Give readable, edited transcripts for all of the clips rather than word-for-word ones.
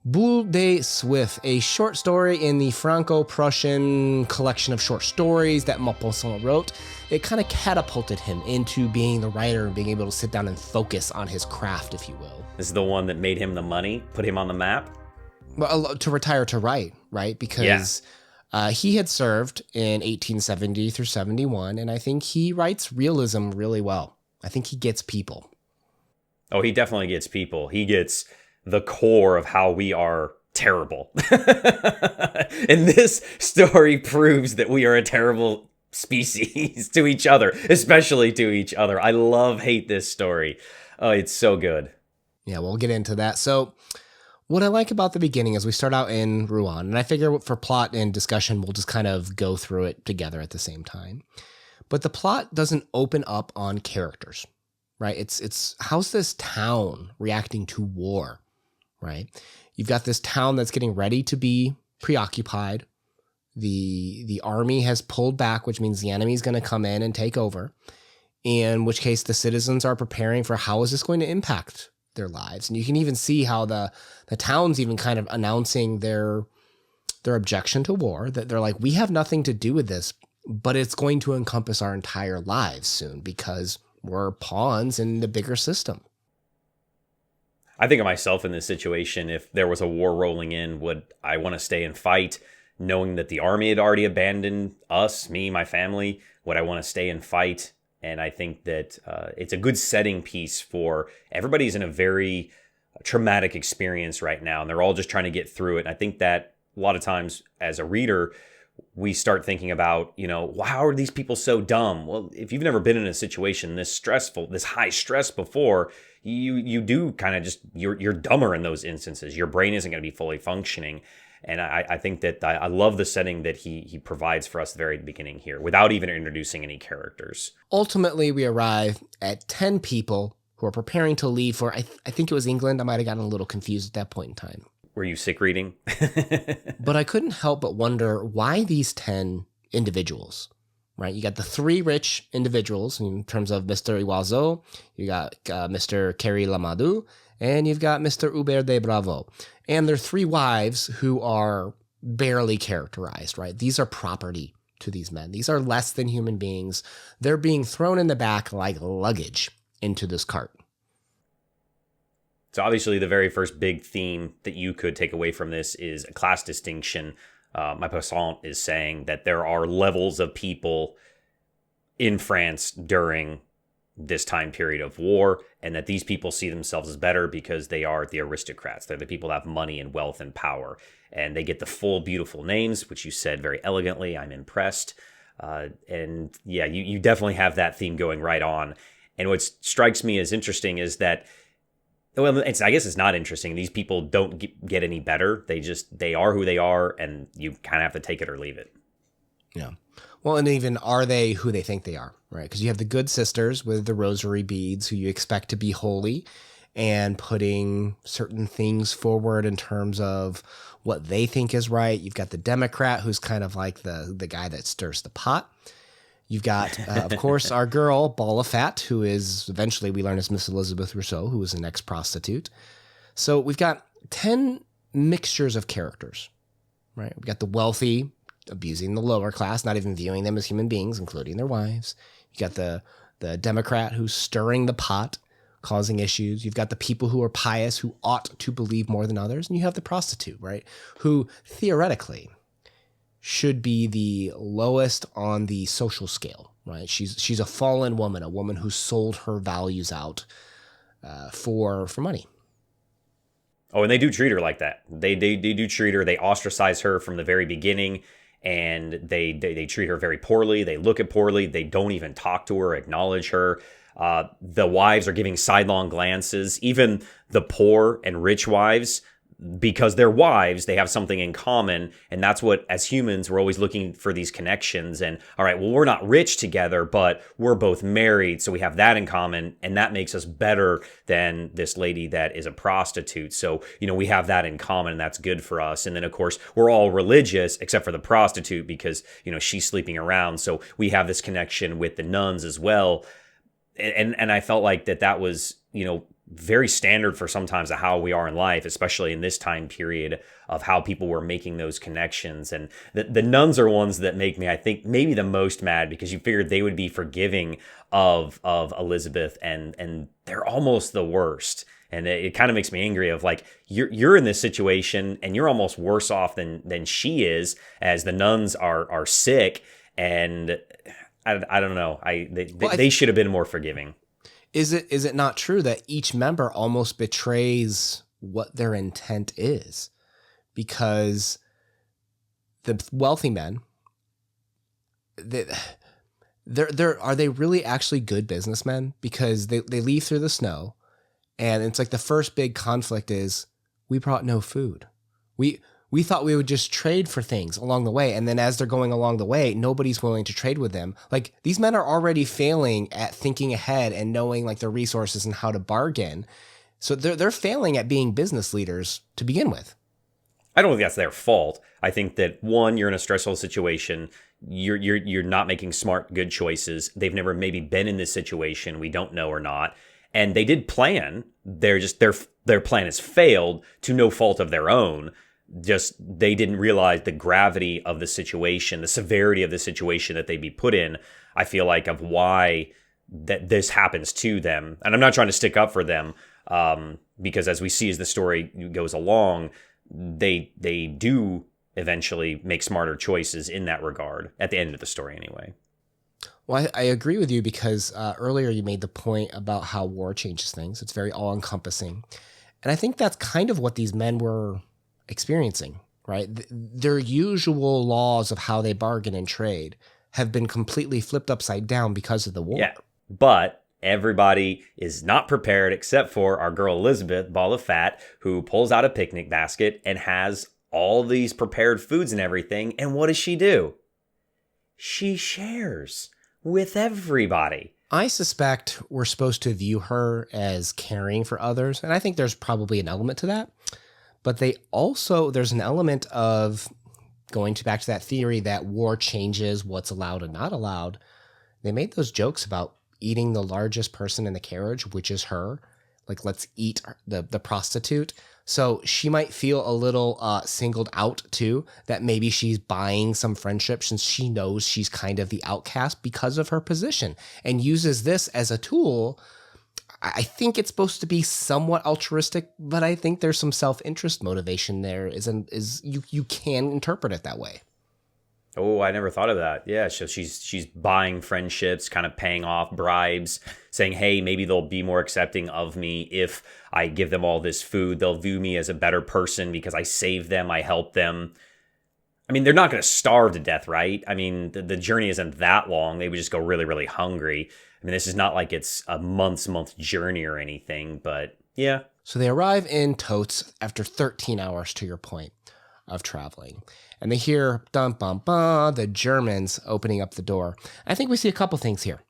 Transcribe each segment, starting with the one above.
Boule de Suif, a short story in the Franco-Prussian collection of short stories that Maupassant wrote. It kind of catapulted him into being the writer and being able to sit down and focus on his craft, if you will. This is the one that made him the money, put him on the map? Well, to retire to write, right? Because he had served in 1870 through 71, and I think he writes realism really well. I think he gets people. Oh, he definitely gets people. He gets the core of how we are terrible. And this story proves that we are a terrible species to each other, especially to each other. I hate this story. Oh, it's so good. Yeah, we'll get into that. So what I like about the beginning is we start out in Rouen, and I figure for plot and discussion, we'll just kind of go through it together at the same time. But the plot doesn't open up on characters, right? It's how's this town reacting to war, right? You've got this town that's getting ready to be preoccupied. The army has pulled back, which means the enemy's going to come in and take over, in which case the citizens are preparing for how is this going to impact their lives. And you can even see how the town's even kind of announcing their objection to war, that they're like, we have nothing to do with this, but it's going to encompass our entire lives soon because we're pawns in the bigger system. I think of myself in this situation. If there was a war rolling in, would I want to stay and fight, knowing that the army had already abandoned us, me, my family? Would I want to stay and fight? And I think that it's a good setting piece for everybody's in a very traumatic experience right now, and they're all just trying to get through it. And I think that a lot of times as a reader, we start thinking about, how are these people so dumb? Well, if you've never been in a situation this stressful, this high stress before, you do kind of just, you're dumber in those instances. Your brain isn't going to be fully functioning. And I think that I love the setting that he provides for us at the very beginning here without even introducing any characters. Ultimately, we arrive at 10 people who are preparing to leave for, I think it was England. I might have gotten a little confused at that point in time. Were you sick reading? But I couldn't help but wonder why these 10 individuals, right? You got the 3 rich individuals in terms of Mr. Iwazo, you got Mr. Kerry Lamadou, and you've got Mr. Hubert de Bravo. And their 3 wives who are barely characterized, right? These are property to these men. These are less than human beings. They're being thrown in the back like luggage into this cart. So obviously the very first big theme that you could take away from this is a class distinction. Maupassant is saying that there are levels of people in France during this time period of war, and that these people see themselves as better because they are the aristocrats. They're the people that have money and wealth and power, and they get the full, beautiful names, which you said very elegantly. I'm impressed. And yeah, you definitely have that theme going right on. And what strikes me as interesting is that, well, I guess it's not interesting. These people don't get any better. They are who they are, and you kind of have to take it or leave it. Yeah. Well, and even are they who they think they are, right? Because you have the good sisters with the rosary beads who you expect to be holy and putting certain things forward in terms of what they think is right. You've got the Democrat who's kind of like the guy that stirs the pot. You've got, of course, our girl, Ball of Fat, who is eventually we learn is Miss Elizabeth Rousseau, who is an ex-prostitute. So we've got 10 mixtures of characters, right? We've got the wealthy abusing the lower class, not even viewing them as human beings, including their wives. You got the Democrat who's stirring the pot, causing issues. You've got the people who are pious, who ought to believe more than others. And you have the prostitute, right? Who theoretically should be the lowest on the social scale, right? She's a fallen woman, a woman who sold her values out for money. Oh, and they do treat her like that. They do treat her. They ostracize her from the very beginning. And they treat her very poorly. They look at poorly. They don't even talk to her, acknowledge her. The wives are giving sidelong glances. Even the poor and rich wives, because they're wives, they have something in common. And that's what, as humans, we're always looking for these connections. And all right, well, we're not rich together, but we're both married. So we have that in common. And that makes us better than this lady that is a prostitute. So, we have that in common, and that's good for us. And then, of course, we're all religious except for the prostitute because, she's sleeping around. So we have this connection with the nuns as well. And I felt like that was, very standard for sometimes of how we are in life, especially in this time period of how people were making those connections. And the nuns are ones that make me, I think, maybe the most mad, because you figured they would be forgiving of Elizabeth, and they're almost the worst. And it kind of makes me angry of like, you're in this situation and you're almost worse off than she is, as the nuns are sick. And I don't know. They should have been more forgiving. Is it not true that each member almost betrays what their intent is? Because the wealthy men, are they really actually good businessmen? Because they leave through the snow, and it's like the first big conflict is, we brought no food. We thought we would just trade for things along the way. And then as they're going along the way, nobody's willing to trade with them. Like, these men are already failing at thinking ahead and knowing like their resources and how to bargain. So they're failing at being business leaders to begin with. I don't think that's their fault. I think that, one, you're in a stressful situation. You're not making smart, good choices. They've never maybe been in this situation. We don't know or not. And they did plan. They're just their plan has failed to no fault of their own. Just they didn't realize the gravity of the situation, the severity of the situation that they'd be put in. I feel like of why that this happens to them. And I'm not trying to stick up for them, because as we see as the story goes along, they do eventually make smarter choices in that regard at the end of the story anyway. Well, I agree with you, because earlier you made the point about how war changes things. It's very all-encompassing. And I think that's kind of what these men were experiencing, right? Their usual laws of how they bargain and trade have been completely flipped upside down because of the war. Yeah, but everybody is not prepared except for our girl Elizabeth, ball of fat, who pulls out a picnic basket and has all these prepared foods and everything. And what does she do? She shares with everybody. I suspect we're supposed to view her as caring for others, and I think there's probably an element to that. But there's an element of back to that theory that war changes what's allowed and not allowed. They made those jokes about eating the largest person in the carriage, which is her. Like, let's eat the prostitute. So she might feel a little singled out too, that maybe she's buying some friendship since she knows she's kind of the outcast because of her position, and uses this as a tool. I think it's supposed to be somewhat altruistic, but I think there's some self-interest motivation there. You can interpret it that way. Oh, I never thought of that. Yeah, so she's buying friendships, kind of paying off bribes, saying, hey, maybe they'll be more accepting of me if I give them all this food. They'll view me as a better person because I saved them, I helped them. I mean, they're not going to starve to death, right? I mean, the journey isn't that long. They would just go really, really hungry. I mean, this is not like it's a month journey or anything, but yeah. So they arrive in Totes after 13 hours, to your point, of traveling. And they hear, dum, bum, bum, the Germans opening up the door. I think we see a couple things here.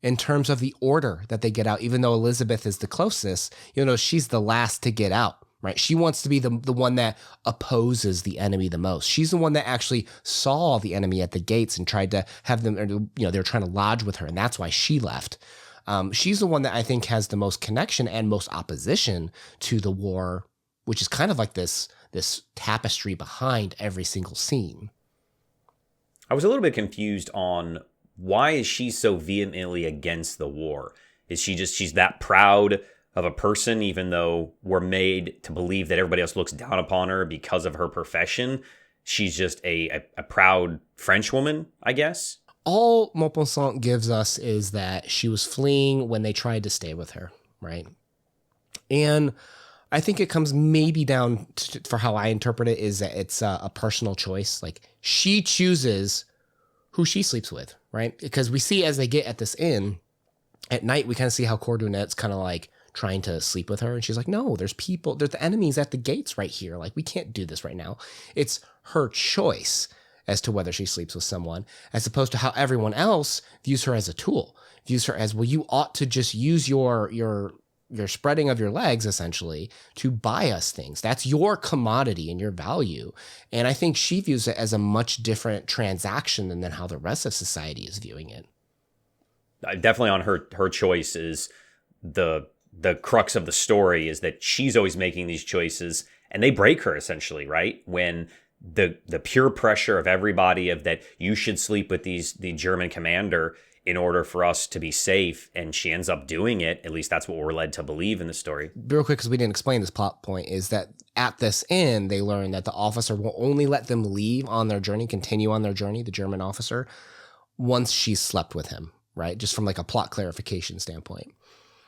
In terms of the order that they get out, even though Elizabeth is the closest, she's the last to get out. Right? She wants to be the one that opposes the enemy the most. She's the one that actually saw the enemy at the gates and tried to have them, they're trying to lodge with her, and that's why she left. She's the one that I think has the most connection and most opposition to the war, which is kind of like this tapestry behind every single scene. I was a little bit confused on why is she so vehemently against the war? Is she's that proud of a person, even though we're made to believe that everybody else looks down upon her because of her profession? She's just a proud French woman, I guess. All Maupassant gives us is that she was fleeing when they tried to stay with her, right? And I think it comes maybe down to, for how I interpret it, is that it's a personal choice. Like, she chooses who she sleeps with, right? Because we see as they get at this inn, at night, we kind of see how Cordonet's kind of like trying to sleep with her. And she's like, no, there's the enemies at the gates right here. Like, we can't do this right now. It's her choice as to whether she sleeps with someone, as opposed to how everyone else views her as a tool, views her as, well, you ought to just use your spreading of your legs, essentially, to buy us things. That's your commodity and your value. And I think she views it as a much different transaction than how the rest of society is viewing it. Definitely on her choice is the the crux of the story is that she's always making these choices, and they break her essentially, right? When the pure pressure of everybody of that you should sleep with the German commander in order for us to be safe, and she ends up doing it. At least that's what we're led to believe in the story. Real quick, because we didn't explain this plot point, is that at this inn, they learn that the officer will only let them leave on their journey, continue on their journey, the German officer, once she's slept with him, right? Just from like a plot clarification standpoint.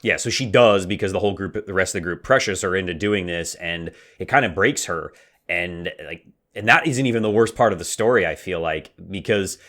Yeah, so she does, because the rest of the group pressures her into doing this, and it kind of breaks her. And that isn't even the worst part of the story, I feel like, because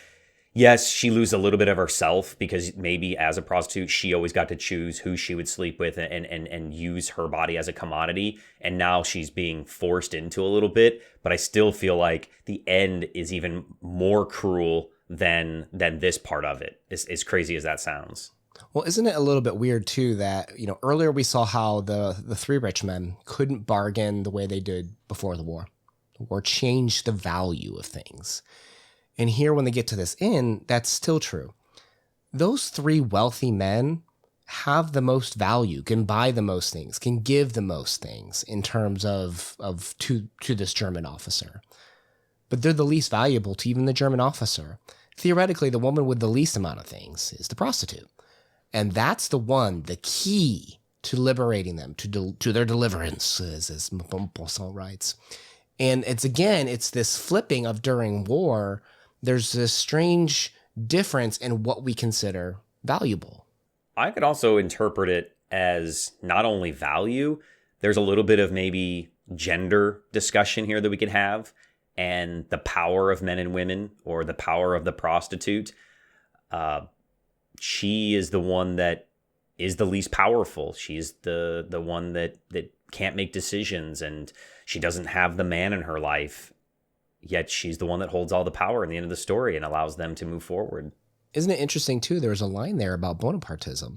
yes, she loses a little bit of herself, because maybe as a prostitute, she always got to choose who she would sleep with and use her body as a commodity. And now she's being forced into a little bit. But I still feel like the end is even more cruel than this part of it, as crazy as that sounds. Well, isn't it a little bit weird too that, earlier we saw how the three rich men couldn't bargain the way they did before the war. The war changed the value of things. And here, when they get to this inn, that's still true. Those three wealthy men have the most value, can buy the most things, can give the most things in terms of to this German officer. But they're the least valuable to even the German officer. Theoretically, the woman with the least amount of things is the prostitute. And that's the key to liberating them, to their deliverance, as Maupassant writes. And it's this flipping of during war, there's this strange difference in what we consider valuable. I could also interpret it as not only value, there's a little bit of maybe gender discussion here that we could have, and the power of men and women, or the power of the prostitute. She is the one that is the least powerful. She's the one that can't make decisions, and she doesn't have the man in her life. Yet she's the one that holds all the power in the end of the story and allows them to move forward. Isn't it interesting, too? There's a line there about Bonapartism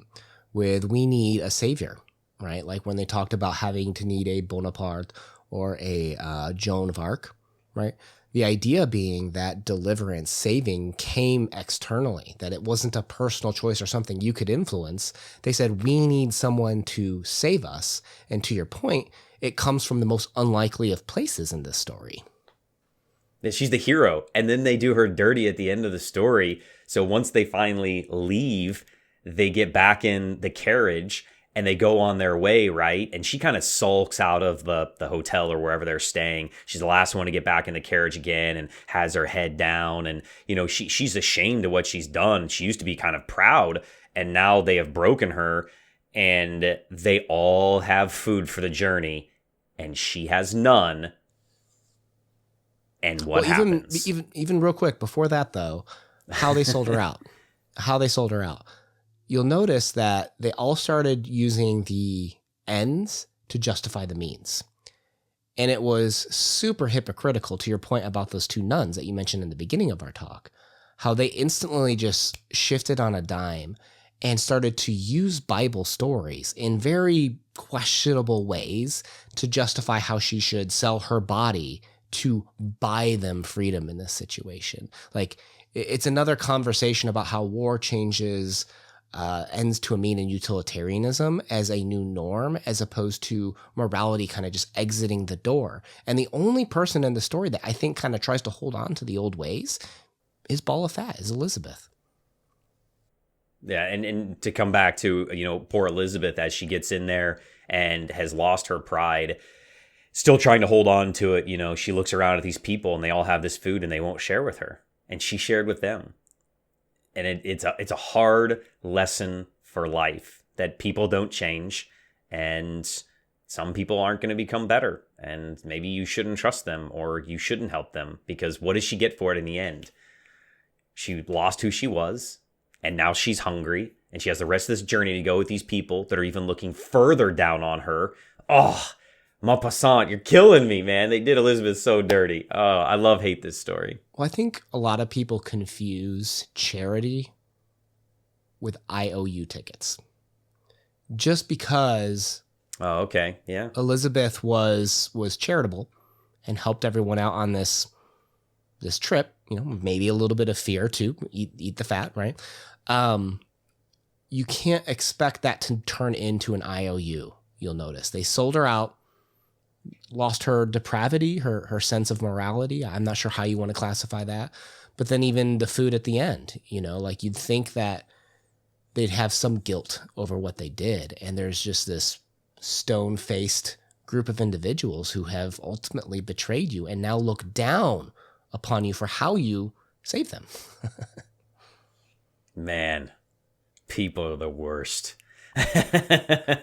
with we need a savior, right? Like when they talked about having to need a Bonaparte or a Joan of Arc, right? The idea being that deliverance, saving came externally, that it wasn't a personal choice or something you could influence. They said, we need someone to save us. And to your point, it comes from the most unlikely of places in this story. She's the hero, and then they do her dirty at the end of the story. So once they finally leave, they get back in the carriage and they go on their way, right? And she kind of sulks out of the hotel or wherever they're staying. She's the last one to get back in the carriage again and has her head down. And, she's ashamed of what she's done. She used to be kind of proud, and now they have broken her, and they all have food for the journey, and she has none. And what happens? Even real quick before that, though, how they sold her out. You'll notice that they all started using the ends to justify the means. And it was super hypocritical, to your point about those two nuns that you mentioned in the beginning of our talk, how they instantly just shifted on a dime and started to use Bible stories in very questionable ways to justify how she should sell her body to buy them freedom in this situation. Like, it's another conversation about how war changes ends to a mean and utilitarianism as a new norm, as opposed to morality kind of just exiting the door. And the only person in the story that I think kind of tries to hold on to the old ways is Ball of Fat, is Elizabeth. Yeah, and to come back to, poor Elizabeth, as she gets in there and has lost her pride, still trying to hold on to it. She looks around at these people and they all have this food and they won't share with her. And she shared with them. And it's a hard lesson for life, that people don't change, and some people aren't going to become better. And maybe you shouldn't trust them, or you shouldn't help them, because what does she get for it in the end? She lost who she was, and now she's hungry, and she has the rest of this journey to go with these people that are even looking further down on her. Oh, Maupassant, you're killing me, man. They did Elizabeth so dirty. Oh, I hate this story. Well, I think a lot of people confuse charity with IOU tickets. Just because Oh, okay. Yeah. Elizabeth was charitable and helped everyone out on this trip, maybe a little bit of fear too, eat the fat, right? you can't expect that to turn into an IOU. You'll notice they sold her out, lost her depravity, her sense of morality. I'm not sure how you want to classify that. But then even the food at the end, like you'd think that they'd have some guilt over what they did. And there's just this stone-faced group of individuals who have ultimately betrayed you and now look down upon you for how you saved them. Man, people are the worst.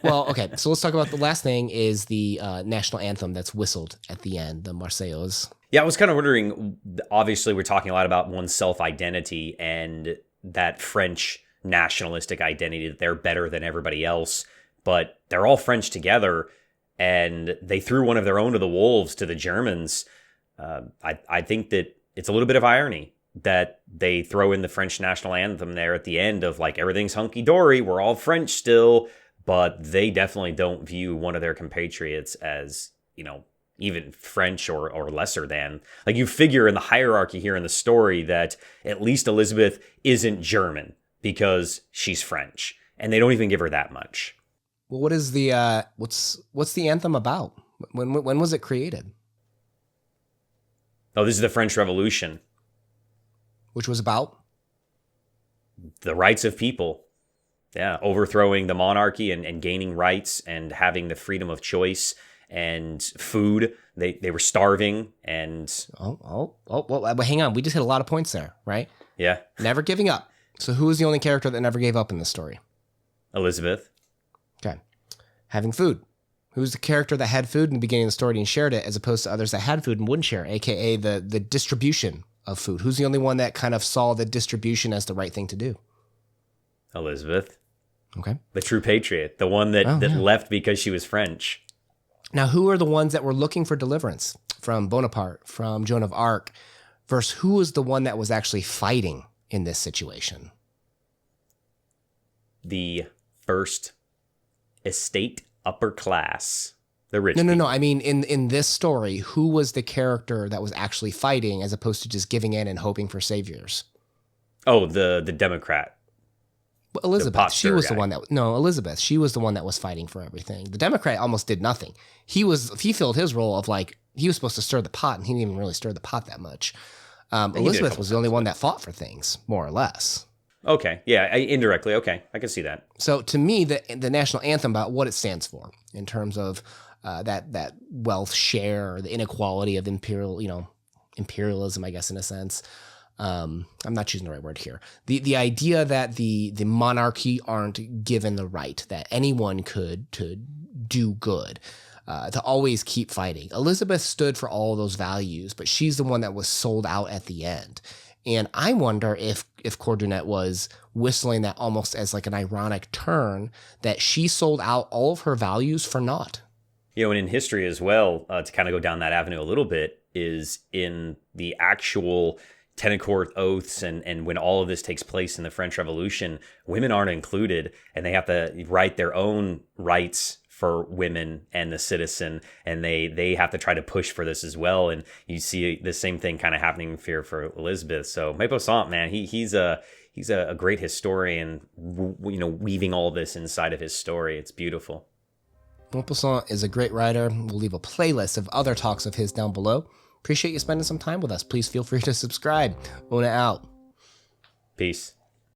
Well, okay, so let's talk about the last thing is the national anthem that's whistled at the end, the Marseillaise. Yeah, I was kind of wondering, obviously we're talking a lot about one's self-identity and that French nationalistic identity, that they're better than everybody else, but they're all French together, and they threw one of their own to the wolves, to the Germans. I think that it's a little bit of irony that they throw in the French national anthem there at the end of like, everything's hunky-dory, we're all French still, but they definitely don't view one of their compatriots as, even French or lesser than. Like, you figure in the hierarchy here in the story that at least Elizabeth isn't German because she's French, and they don't even give her that much. Well, what is the what's the anthem about? When was it created? Oh, this is the French Revolution. Which was about? The rights of people. Yeah, overthrowing the monarchy and gaining rights and having the freedom of choice and food. They were starving and... Well, hang on. We just hit a lot of points there, right? Yeah. Never giving up. So who is the only character that never gave up in this story? Elizabeth. Okay. Having food. Who's the character that had food in the beginning of the story and shared it as opposed to others that had food and wouldn't share, a.k.a. the distribution of food? Who's the only one that kind of saw the distribution as the right thing to do? Elizabeth. Okay. The true patriot. The one that left because she was French. Now, who are the ones that were looking for deliverance from Bonaparte, from Joan of Arc, versus who was the one that was actually fighting in this situation? The first estate upper class. The rich No. I mean, in this story, who was the character that was actually fighting as opposed to just giving in and hoping for saviors? Oh, the Democrat. Well, Elizabeth, she was the one that... No, Elizabeth, she was the one that was fighting for everything. The Democrat almost did nothing. He filled his role of like, he was supposed to stir the pot, and he didn't even really stir the pot that much. Elizabeth was the only one that fought for things, more or less. Okay, yeah, indirectly, okay, I can see that. So to me, the national anthem, about what it stands for in terms of that wealth share, the inequality of imperialism, I guess, in a sense. I'm not choosing the right word here. The idea that the monarchy aren't given the right that anyone could to do good, to always keep fighting. Elizabeth stood for all those values, but she's the one that was sold out at the end. And I wonder if Cordunet was whistling that almost as like an ironic turn, that she sold out all of her values for naught. And in history as well, to kind of go down that avenue a little bit, is in the actual Tennecourt oaths and when all of this takes place in the French Revolution, women aren't included, and they have to write their own rights for women and the citizen, and they have to try to push for this as well. And you see the same thing kind of happening here for Elizabeth. So Maupassant, man, he's a great historian, weaving all this inside of his story. It's beautiful. Maupassant is a great writer. We'll leave a playlist of other talks of his down below. Appreciate you spending some time with us. Please feel free to subscribe. Ona out. Peace.